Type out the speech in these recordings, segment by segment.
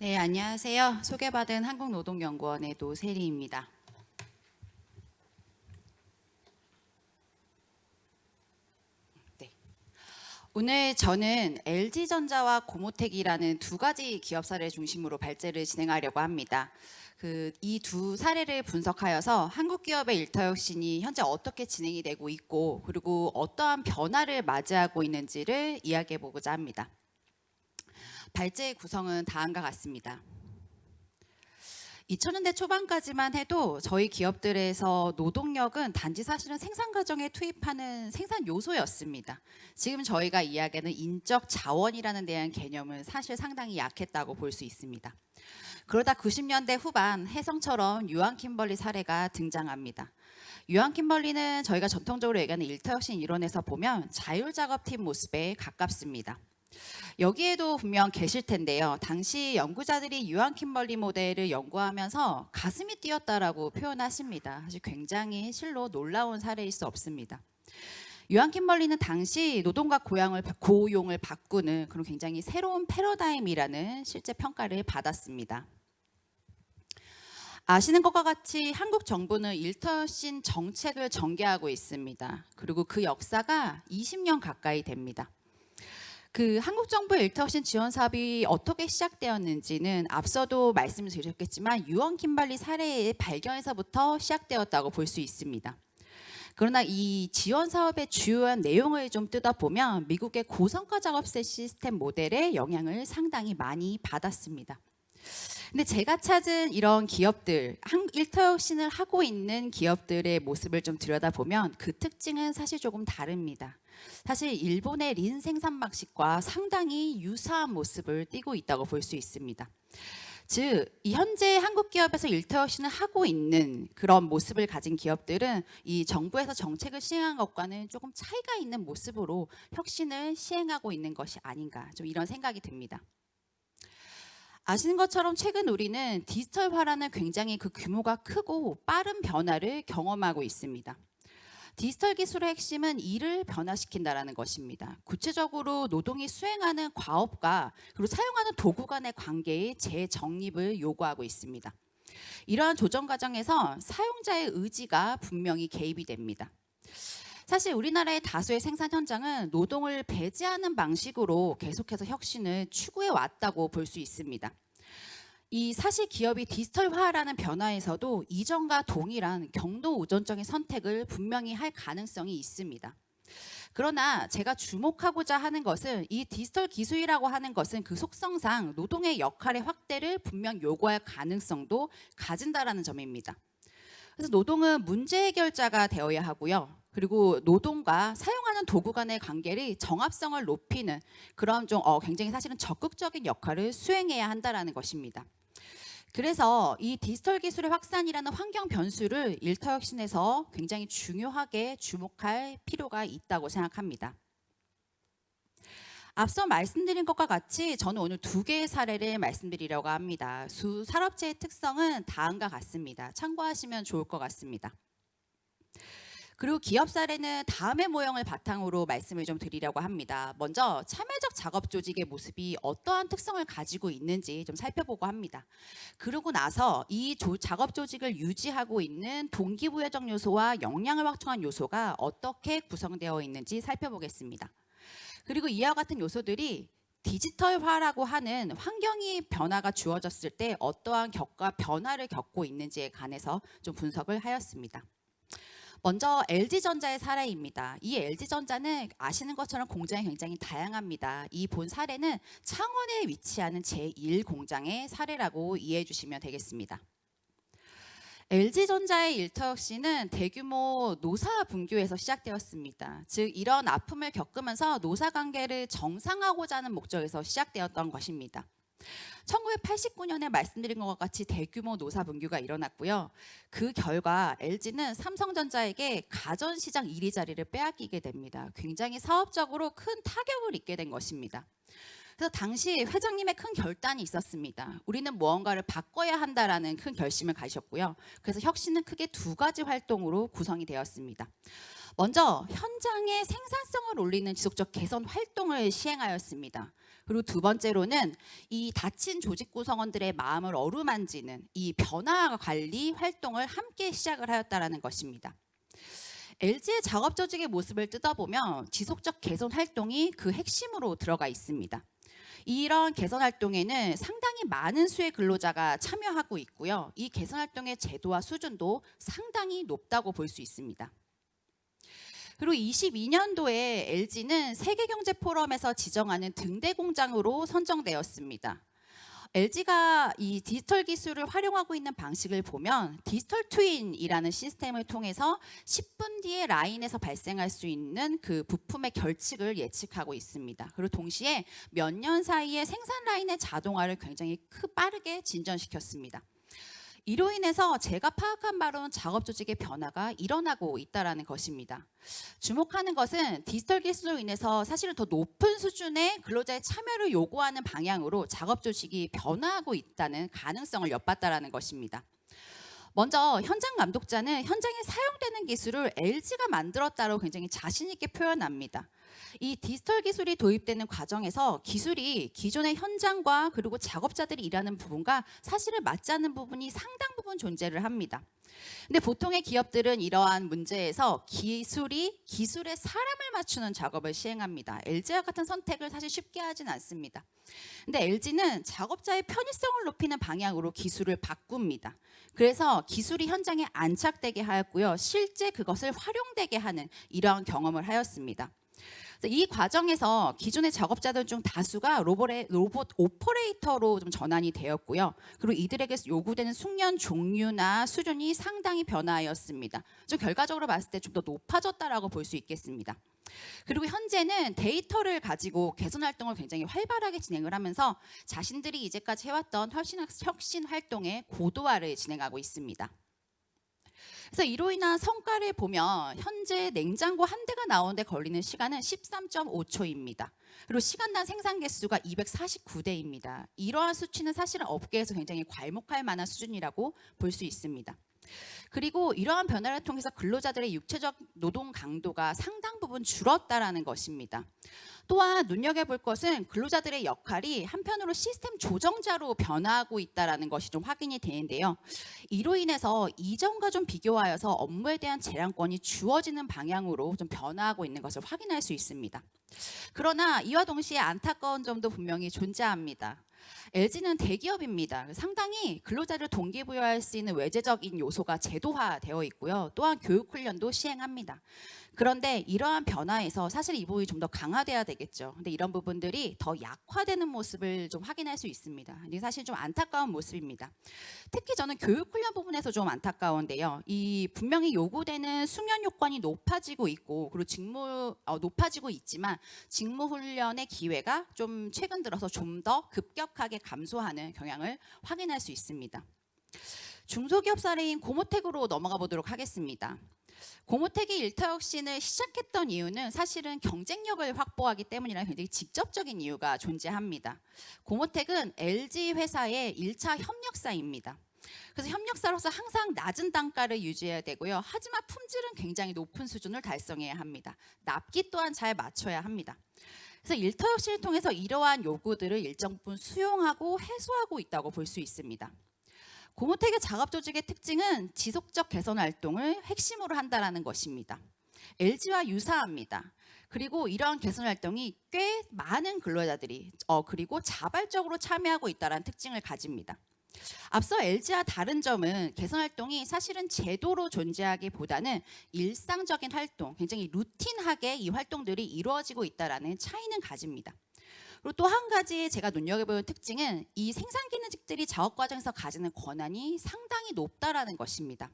네, 안녕하세요. 소개받은 한국노동연구원의 노세리입니다. 네. 오늘 저는 LG전자와 고모텍이라는 두 가지 기업 사례 중심으로 발제를 진행하려고 합니다. 이 두 사례를 분석하여서 한국 기업의 일터혁신이 현재 어떻게 진행이 되고 있고, 그리고 어떠한 변화를 맞이하고 있는지를 이야기해 보고자 합니다. 발제의 구성은 다음과 같습니다. 2000년대 초반까지만 해도 저희 기업들에서 노동력은 단지 사실은 생산 과정에 투입하는 생산 요소였습니다. 지금 저희가 이야기하는 인적 자원이라는 대한 개념은 사실 상당히 약했다고 볼 수 있습니다. 그러다 90년대 후반 해성처럼 유한 킴벌리 사례가 등장합니다. 유한 킴벌리는 저희가 전통적으로 얘기하는 일터혁신 이론에서 보면 자율작업팀 모습에 가깝습니다. 여기에도 분명 계실 텐데요. 당시 연구자들이 유한 킴벌리 모델을 연구하면서 가슴이 뛰었다라고 표현하십니다. 사실 굉장히 실로 놀라운 사례일 수 없습니다. 유한 킴벌리는 당시 노동과 고용을 바꾸는 그런 굉장히 새로운 패러다임이라는 실제 평가를 받았습니다. 아시는 것과 같이 한국 정부는 일터혁신 정책을 전개하고 있습니다. 그리고 그 역사가 20년 가까이 됩니다. 한국 정부의 일터혁신 지원 사업이 어떻게 시작되었는지는 앞서도 말씀을 드렸겠지만 유한 킴벌리 사례의 발견에서부터 시작되었다고 볼 수 있습니다. 그러나 이 지원 사업의 주요한 내용을 좀 뜯어보면 미국의 고성과 작업세 시스템 모델의 영향을 상당히 많이 받았습니다. 근데 제가 찾은 이런 기업들, 일터혁신을 하고 있는 기업들의 모습을 좀 들여다보면 그 특징은 사실 조금 다릅니다. 사실 일본의 린 생산 방식과 상당히 유사한 모습을 띠고 있다고 볼 수 있습니다. 즉, 현재 한국 기업에서 일터혁신을 하고 있는 그런 모습을 가진 기업들은 이 정부에서 정책을 시행한 것과는 조금 차이가 있는 모습으로 혁신을 시행하고 있는 것이 아닌가, 좀 이런 생각이 듭니다. 아시는 것처럼 최근 우리는 디지털화라는 굉장히 그 규모가 크고 빠른 변화를 경험하고 있습니다. 디지털 기술의 핵심은 일을 변화시킨다는 것입니다. 구체적으로 노동이 수행하는 과업과 그리고 사용하는 도구 간의 관계의 재정립을 요구하고 있습니다. 이러한 조정 과정에서 사용자의 의지가 분명히 개입이 됩니다. 사실 우리나라의 다수의 생산 현장은 노동을 배제하는 방식으로 계속해서 혁신을 추구해 왔다고 볼 수 있습니다. 이 사실 기업이 디지털화라는 변화에서도 이전과 동일한 경도 우선적인 선택을 분명히 할 가능성이 있습니다. 그러나 제가 주목하고자 하는 것은 이 디지털 기술이라고 하는 것은 그 속성상 노동의 역할의 확대를 분명 요구할 가능성도 가진다라는 점입니다. 그래서 노동은 문제 해결자가 되어야 하고요. 그리고 노동과 사용하는 도구 간의 관계를 정합성을 높이는 그런 좀 굉장히 사실은 적극적인 역할을 수행해야 한다라는 것입니다. 그래서 이 디지털 기술의 확산이라는 환경 변수를 일터혁신에서 굉장히 중요하게 주목할 필요가 있다고 생각합니다. 앞서 말씀드린 것과 같이 저는 오늘 두 개의 사례를 말씀드리려고 합니다. 두 산업체의 특성은 다음과 같습니다. 참고하시면 좋을 것 같습니다. 그리고 기업 사례는 다음의 모형을 바탕으로 말씀을 좀 드리려고 합니다. 먼저 참여적 작업 조직의 모습이 어떠한 특성을 가지고 있는지 좀 살펴보고 합니다. 그러고 나서 이 작업 조직을 유지하고 있는 동기부여적 요소와 역량을 확충한 요소가 어떻게 구성되어 있는지 살펴보겠습니다. 그리고 이와 같은 요소들이 디지털화라고 하는 환경이 변화가 주어졌을 때 어떠한 변화를 겪고 있는지에 관해서 좀 분석을 하였습니다. 먼저 LG전자의 사례입니다. 이 LG전자는 아시는 것처럼 공장이 굉장히 다양합니다. 이 본 사례는 창원에 위치하는 제1공장의 사례라고 이해해 주시면 되겠습니다. LG전자의 일터혁신은 대규모 노사 분규에서 시작되었습니다. 즉 이런 아픔을 겪으면서 노사관계를 정상화하고자 하는 목적에서 시작되었던 것입니다. 1989년에 말씀드린 것과 같이 대규모 노사 분규가 일어났고요. 그 결과 LG는 삼성전자에게 가전시장 1위 자리를 빼앗기게 됩니다. 굉장히 사업적으로 큰 타격을 입게 된 것입니다. 그래서 당시 회장님의 큰 결단이 있었습니다. 우리는 무언가를 바꿔야 한다라는 큰 결심을 가지셨고요. 그래서 혁신은 크게 두 가지 활동으로 구성이 되었습니다. 먼저 현장의 생산성을 올리는 지속적 개선 활동을 시행하였습니다. 그리고 두 번째로는 이 다친 조직 구성원들의 마음을 어루만지는 이 변화 관리 활동을 함께 시작을 하였다라는 것입니다. LG의 작업 조직의 모습을 뜯어보면 지속적 개선 활동이 그 핵심으로 들어가 있습니다. 이런 개선 활동에는 상당히 많은 수의 근로자가 참여하고 있고요. 이 개선 활동의 제도와 수준도 상당히 높다고 볼 수 있습니다. 그리고 22년도에 LG는 세계경제포럼에서 지정하는 등대 공장으로 선정되었습니다. LG가 이 디지털 기술을 활용하고 있는 방식을 보면 디지털 트윈이라는 시스템을 통해서 10분 뒤에 라인에서 발생할 수 있는 그 부품의 결측을 예측하고 있습니다. 그리고 동시에 몇 년 사이에 생산 라인의 자동화를 굉장히 빠르게 진전시켰습니다. 이로 인해서 제가 파악한 바로는 작업 조직의 변화가 일어나고 있다는 것입니다. 주목하는 것은 디지털 기술로 인해서 사실은 더 높은 수준의 근로자의 참여를 요구하는 방향으로 작업 조직이 변화하고 있다는 가능성을 엿봤다는 것입니다. 먼저 현장 감독자는 현장에 사용되는 기술을 LG가 만들었다고 굉장히 자신 있게 표현합니다. 이 디지털 기술이 도입되는 과정에서 기술이 기존의 현장과 그리고 작업자들이 일하는 부분과 사실은 맞지 않는 부분이 상당 부분 존재를 합니다. 근데 보통의 기업들은 이러한 문제에서 기술에 사람을 맞추는 작업을 시행합니다. LG와 같은 선택을 사실 쉽게 하진 않습니다. 근데 LG는 작업자의 편의성을 높이는 방향으로 기술을 바꿉니다. 그래서 기술이 현장에 안착되게 하였고요. 실제 그것을 활용되게 하는 이러한 경험을 하였습니다. 이 과정에서 기존의 작업자들 중 다수가 로봇 오퍼레이터로 좀 전환이 되었고요. 그리고 이들에게 요구되는 숙련 종류나 수준이 상당히 변화하였습니다. 좀 결과적으로 봤을 때 좀 더 높아졌다라고 볼 수 있겠습니다. 그리고 현재는 데이터를 가지고 개선 활동을 굉장히 활발하게 진행을 하면서 자신들이 이제까지 해왔던 혁신 활동의 고도화를 진행하고 있습니다. 그래서 이로 인한 성과를 보면 현재 냉장고 한 대가 나오는데 걸리는 시간은 13.5초입니다. 그리고 시간당 생산 개수가 249대입니다. 이러한 수치는 사실은 업계에서 굉장히 괄목할 만한 수준이라고 볼 수 있습니다. 그리고 이러한 변화를 통해서 근로자들의 육체적 노동 강도가 상당 부분 줄었다라는 것입니다. 또한 눈여겨볼 것은 근로자들의 역할이 한편으로 시스템 조정자로 변화하고 있다는 것이 좀 확인이 되는데요. 이로 인해서 이전과 좀 비교하여서 업무에 대한 재량권이 주어지는 방향으로 좀 변화하고 있는 것을 확인할 수 있습니다. 그러나 이와 동시에 안타까운 점도 분명히 존재합니다. LG는 대기업입니다. 상당히 근로자를 동기부여할 수 있는 외재적인 요소가 제도화되어 있고요. 또한 교육 훈련도 시행합니다. 그런데 이러한 변화에서 사실 이 부분이 좀 더 강화돼야 되겠죠. 근데 이런 부분들이 더 약화되는 모습을 좀 확인할 수 있습니다. 이게 사실 좀 안타까운 모습입니다. 특히 저는 교육 훈련 부분에서 좀 안타까운데요. 이 분명히 요구되는 숙련 요건이 높아지고 있고 그리고 높아지고 있지만 직무 훈련의 기회가 좀 최근 들어서 좀 더 급격하게 감소하는 경향을 확인할 수 있습니다. 중소기업 사례인 고모텍으로 넘어가 보도록 하겠습니다. 고모텍이 일터혁신을 시작했던 이유는 사실은 경쟁력을 확보하기 때문이라는 굉장히 직접적인 이유가 존재합니다. 고모텍은 LG 회사의 1차 협력사입니다. 그래서 협력사로서 항상 낮은 단가를 유지해야 되고요. 하지만 품질은 굉장히 높은 수준을 달성해야 합니다. 납기 또한 잘 맞춰야 합니다. 그래서 일터혁신을 통해서 이러한 요구들을 일정 부분 수용하고 해소하고 있다고 볼 수 있습니다. 고모텍의 작업 조직의 특징은 지속적 개선 활동을 핵심으로 한다는 것입니다. LG와 유사합니다. 그리고 이러한 개선 활동이 꽤 많은 근로자들이 그리고 자발적으로 참여하고 있다는 특징을 가집니다. 앞서 LG와 다른 점은 개선 활동이 사실은 제도로 존재하기보다는 일상적인 활동, 굉장히 루틴하게 이 활동들이 이루어지고 있다는 차이는 가집니다. 그리고 또 한 가지 제가 눈여겨보는 특징은 이 생산 기능직들이 작업 과정에서 가지는 권한이 상당히 높다라는 것입니다.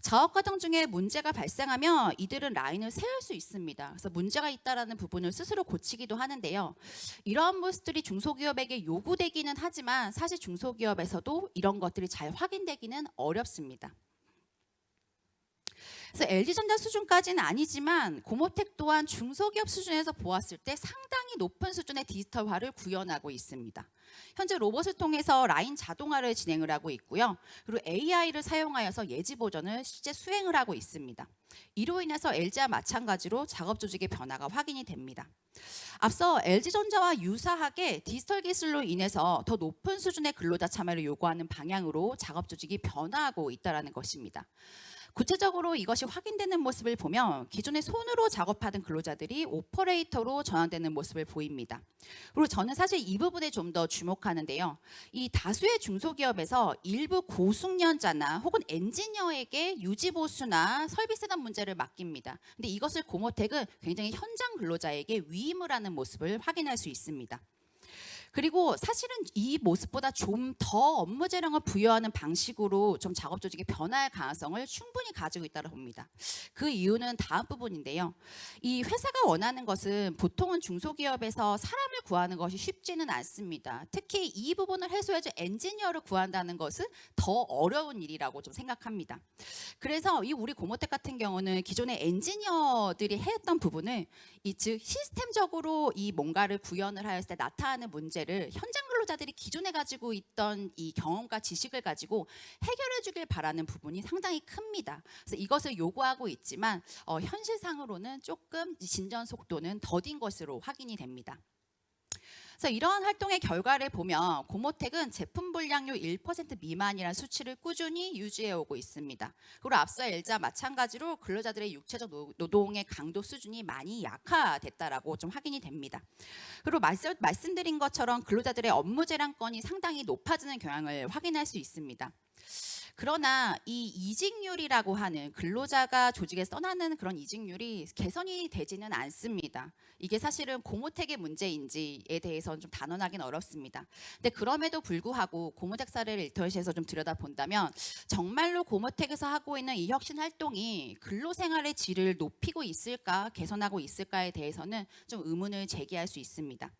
작업 과정 중에 문제가 발생하면 이들은 라인을 세울 수 있습니다. 그래서 문제가 있다라는 부분을 스스로 고치기도 하는데요. 이러한 모습들이 중소기업에게 요구되기는 하지만 사실 중소기업에서도 이런 것들이 잘 확인되기는 어렵습니다. 그래서 LG전자 수준까지는 아니지만 고모텍 또한 중소기업 수준에서 보았을 때 상당히 높은 수준의 디지털화를 구현하고 있습니다. 현재 로봇을 통해서 라인 자동화를 진행을 하고 있고요. 그리고 AI를 사용하여서 예지 보전을 실제 수행을 하고 있습니다. 이로 인해서 LG와 마찬가지로 작업 조직의 변화가 확인이 됩니다. 앞서 LG전자와 유사하게 디지털 기술로 인해서 더 높은 수준의 근로자 참여를 요구하는 방향으로 작업 조직이 변화하고 있다는 것입니다. 구체적으로 이것이 확인되는 모습을 보면 기존에 손으로 작업하던 근로자들이 오퍼레이터로 전환되는 모습을 보입니다. 그리고 저는 사실 이 부분에 좀 더 주목하는데요. 이 다수의 중소기업에서 일부 고숙련자나 혹은 엔지니어에게 유지보수나 설비세단 문제를 맡깁니다. 근데 이것을 고모텍은 굉장히 현장 근로자에게 위임을 하는 모습을 확인할 수 있습니다. 그리고 사실은 이 모습보다 좀 더 업무 재량을 부여하는 방식으로 좀 작업 조직이 변화할 가능성을 충분히 가지고 있다고 봅니다. 그 이유는 다음 부분인데요. 이 회사가 원하는 것은 보통은 중소기업에서 사람을 구하는 것이 쉽지는 않습니다. 특히 이 부분을 해소해줄 엔지니어를 구한다는 것은 더 어려운 일이라고 좀 생각합니다. 그래서 이 우리 고모텍 같은 경우는 기존의 엔지니어들이 했던 부분을 즉 시스템적으로 이 뭔가를 구현을 하였을 때 나타나는 문제를 현장 근로자들이 기존에 가지고 있던 이 경험과 지식을 가지고 해결해 주길 바라는 부분이 상당히 큽니다. 그래서 이것을 요구하고 있지만 현실상으로는 조금 진전 속도는 더딘 것으로 확인이 됩니다. 그래서 이러한 활동의 결과를 보면 고모텍은 제품 불량률 1% 미만이라는 수치를 꾸준히 유지해 오고 있습니다. 그리고 앞서 LG와 마찬가지로 근로자들의 육체적 노동의 강도 수준이 많이 약화됐다라고 좀 확인이 됩니다. 그리고 말씀드린 것처럼 근로자들의 업무 재량권이 상당히 높아지는 경향을 확인할 수 있습니다. 그러나 이 이직률이라고 하는 근로자가 조직에서 떠나는 그런 이직률이 개선이 되지는 않습니다. 이게 사실은 고모텍의 문제인지에 대해서는 좀 단언하기는 어렵습니다. 근데 그럼에도 불구하고 고모텍 사례를 일터시에서 좀 들여다본다면 정말로 고모텍에서 하고 있는 이 혁신 활동이 근로생활의 질을 높이고 있을까, 개선하고 있을까에 대해서는 좀 의문을 제기할 수 있습니다.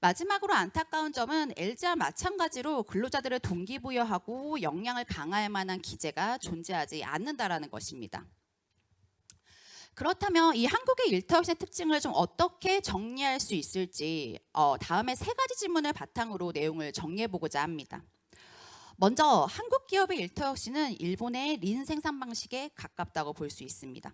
마지막으로 안타까운 점은 LG와 마찬가지로 근로자들을 동기부여하고 역량을 강화할 만한 기제가 존재하지 않는다라는 것입니다. 그렇다면 이 한국의 일터혁신의 특징을 좀 어떻게 정리할 수 있을지 다음에 세 가지 질문을 바탕으로 내용을 정리해보고자 합니다. 먼저 한국 기업의 일터혁신은 일본의 린 생산 방식에 가깝다고 볼 수 있습니다.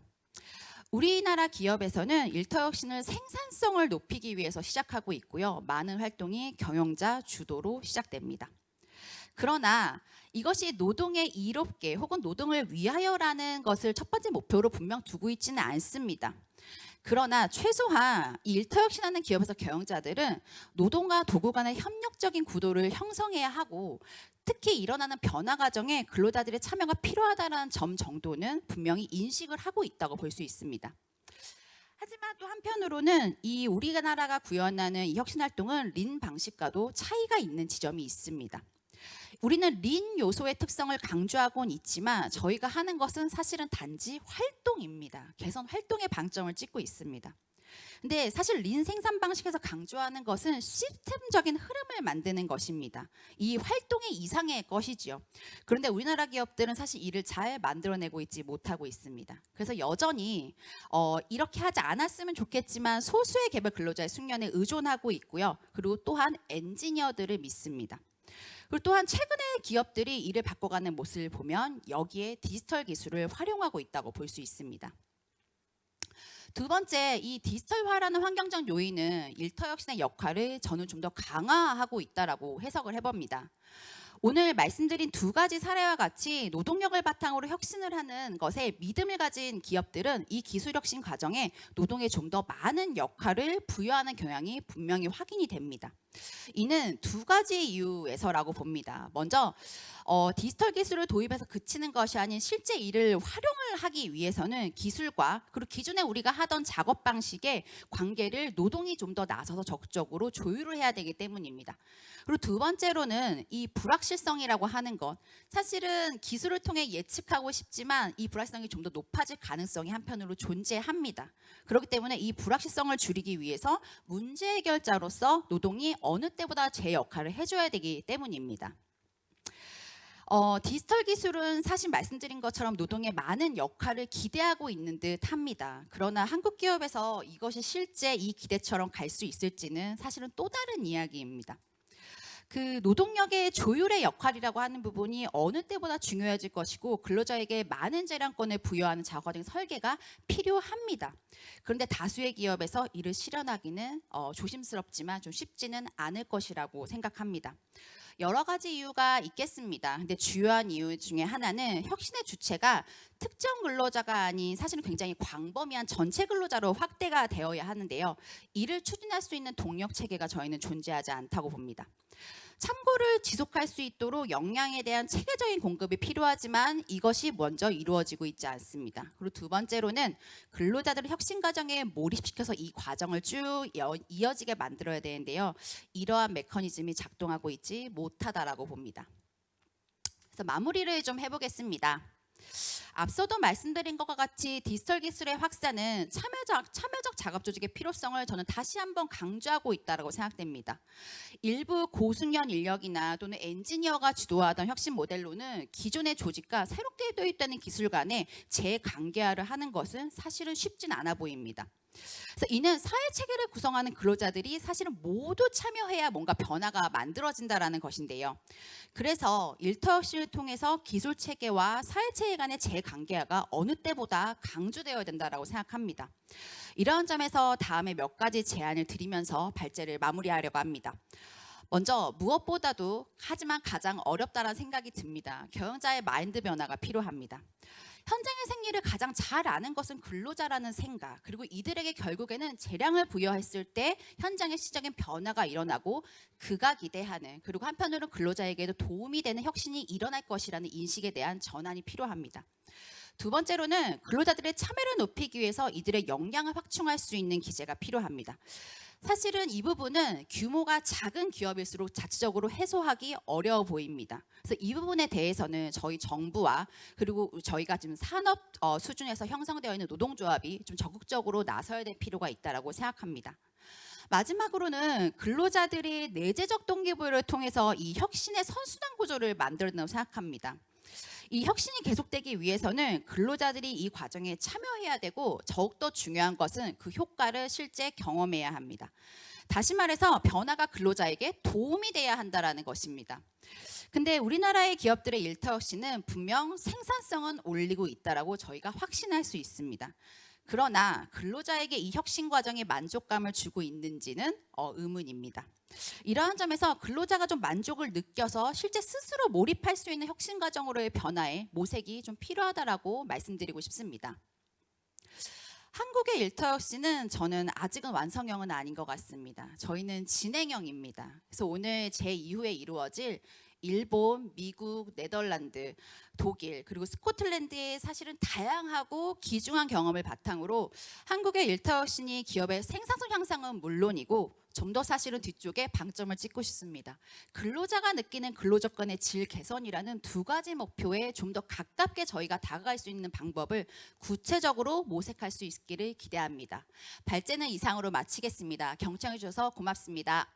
우리나라 기업에서는 일터혁신을 생산성을 높이기 위해서 시작하고 있고요. 많은 활동이 경영자 주도로 시작됩니다. 그러나 이것이 노동의 이롭게 혹은 노동을 위하여라는 것을 첫 번째 목표로 분명 두고 있지는 않습니다. 그러나 최소한 이 일터혁신하는 기업에서 경영자들은 노동과 도구 간의 협력적인 구도를 형성해야 하고 특히 일어나는 변화 과정에 근로자들의 참여가 필요하다는 점 정도는 분명히 인식을 하고 있다고 볼 수 있습니다. 하지만 또 한편으로는 이 우리나라가 구현하는 이 혁신 활동은 린 방식과도 차이가 있는 지점이 있습니다. 우리는 린 요소의 특성을 강조하고는 있지만 저희가 하는 것은 사실은 단지 활동입니다. 개선 활동에 방점을 찍고 있습니다. 근데 사실 린 생산 방식에서 강조하는 것은 시스템적인 흐름을 만드는 것입니다. 이 활동의 이상의 것이지요. 그런데 우리나라 기업들은 사실 이를 잘 만들어내고 있지 못하고 있습니다. 그래서 여전히 이렇게 하지 않았으면 좋겠지만 소수의 개별 근로자의 숙련에 의존하고 있고요. 그리고 또한 엔지니어들을 믿습니다. 그리고 또한 최근에 기업들이 이를 바꿔가는 모습을 보면 여기에 디지털 기술을 활용하고 있다고 볼 수 있습니다. 두 번째, 이 디지털화라는 환경적 요인은 일터혁신의 역할을 저는 좀 더 강화하고 있다라고 해석을 해봅니다. 오늘 말씀드린 두 가지 사례와 같이 노동력을 바탕으로 혁신을 하는 것에 믿음을 가진 기업들은 이 기술혁신 과정에 노동에 좀 더 많은 역할을 부여하는 경향이 분명히 확인이 됩니다. 이는 두 가지 이유에서라고 봅니다. 먼저 디지털 기술을 도입해서 그치는 것이 아닌 실제 일을 활용을 하기 위해서는 기술과 그리고 기존에 우리가 하던 작업 방식의 관계를 노동이 좀 더 나서서 적극적으로 조율을 해야 되기 때문입니다. 그리고 두 번째로는 이 불확실성이라고 하는 것, 사실은 기술을 통해 예측하고 싶지만 이 불확실성이 좀 더 높아질 가능성이 한편으로 존재합니다. 그렇기 때문에 이 불확실성을 줄이기 위해서 문제 해결자로서 노동이 어느 때보다 제 역할을 해줘야 되기 때문입니다. 디지털 기술은 사실 말씀드린 것처럼 노동에 많은 역할을 기대하고 있는 듯 합니다. 그러나 한국 기업에서 이것이 실제 이 기대처럼 갈 수 있을지는 사실은 또 다른 이야기입니다. 그 노동력의 조율의 역할이라고 하는 부분이 어느 때보다 중요해질 것이고 근로자에게 많은 재량권을 부여하는 작업적인 설계가 필요합니다. 그런데 다수의 기업에서 이를 실현하기는 조심스럽지만 좀 쉽지는 않을 것이라고 생각합니다. 여러 가지 이유가 있겠습니다. 근데 주요한 이유 중에 하나는 혁신의 주체가 특정 근로자가 아닌 사실은 굉장히 광범위한 전체 근로자로 확대가 되어야 하는데요. 이를 추진할 수 있는 동력 체계가 저희는 존재하지 않다고 봅니다. 참고를 지속할 수 있도록 역량에 대한 체계적인 공급이 필요하지만 이것이 먼저 이루어지고 있지 않습니다. 그리고 두 번째로는 근로자들을 혁신 과정에 몰입시켜서 이 과정을 쭉 이어지게 만들어야 되는데요. 이러한 메커니즘이 작동하고 있지 못하다라고 봅니다. 그래서 마무리를 좀 해보겠습니다. 앞서도 말씀드린 것과 같이 디지털 기술의 확산은 참여적 작업 조직의 필요성을 저는 다시 한번 강조하고 있다고 생각됩니다. 일부 고숙련 인력이나 또는 엔지니어가 주도하던 혁신 모델로는 기존의 조직과 새롭게 도입되는 기술 간의 재관계화를 하는 것은 사실은 쉽진 않아 보입니다. 그래서 이는 사회 체계를 구성하는 근로자들이 사실은 모두 참여해야 뭔가 변화가 만들어진다라는 것인데요. 그래서 일터혁신을 통해서 기술 체계와 사회 체계 간의 재관계화가 어느 때보다 강조되어야 된다라고 생각합니다. 이러한 점에서 다음에 몇 가지 제안을 드리면서 발제를 마무리하려고 합니다. 먼저 무엇보다도 하지만 가장 어렵다는 생각이 듭니다. 경영자의 마인드 변화가 필요합니다. 현장의 생리를 가장 잘 아는 것은 근로자라는 생각, 그리고 이들에게 결국에는 재량을 부여했을 때 현장의 시적인 변화가 일어나고 그가 기대하는, 그리고 한편으로 근로자에게도 도움이 되는 혁신이 일어날 것이라는 인식에 대한 전환이 필요합니다. 두 번째로는 근로자들의 참여를 높이기 위해서 이들의 역량을 확충할 수 있는 기제가 필요합니다. 사실은 이 부분은 규모가 작은 기업일수록 자체적으로 해소하기 어려워 보입니다. 그래서 이 부분에 대해서는 저희 정부와 그리고 저희가 지금 산업 수준에서 형성되어 있는 노동조합이 좀 적극적으로 나서야 될 필요가 있다고 생각합니다. 마지막으로는 근로자들이 내재적 동기부여를 통해서 이 혁신의 선순환 구조를 만들어낸다고 생각합니다. 이 혁신이 계속되기 위해서는 근로자들이 이 과정에 참여해야 되고 더욱더 중요한 것은 그 효과를 실제 경험해야 합니다. 다시 말해서 변화가 근로자에게 도움이 돼야 한다는 것입니다. 근데 우리나라의 기업들의 일터혁신은 분명 생산성은 올리고 있다고 저희가 확신할 수 있습니다. 그러나 근로자에게 이 혁신 과정에 만족감을 주고 있는지는 의문입니다. 이러한 점에서 근로자가 좀 만족을 느껴서 실제 스스로 몰입할 수 있는 혁신 과정으로의 변화에 모색이 좀 필요하다라고 말씀드리고 싶습니다. 한국의 일터혁신은 저는 아직은 완성형은 아닌 것 같습니다. 저희는 진행형입니다. 그래서 오늘 제 이후에 이루어질 일본, 미국, 네덜란드, 독일 그리고 스코틀랜드의 사실은 다양하고 귀중한 경험을 바탕으로 한국의 일터혁신이 기업의 생산성 향상은 물론이고 좀 더 사실은 뒤쪽에 방점을 찍고 싶습니다. 근로자가 느끼는 근로조건의 질 개선이라는 두 가지 목표에 좀 더 가깝게 저희가 다가갈 수 있는 방법을 구체적으로 모색할 수 있기를 기대합니다. 발제는 이상으로 마치겠습니다. 경청해 주셔서 고맙습니다.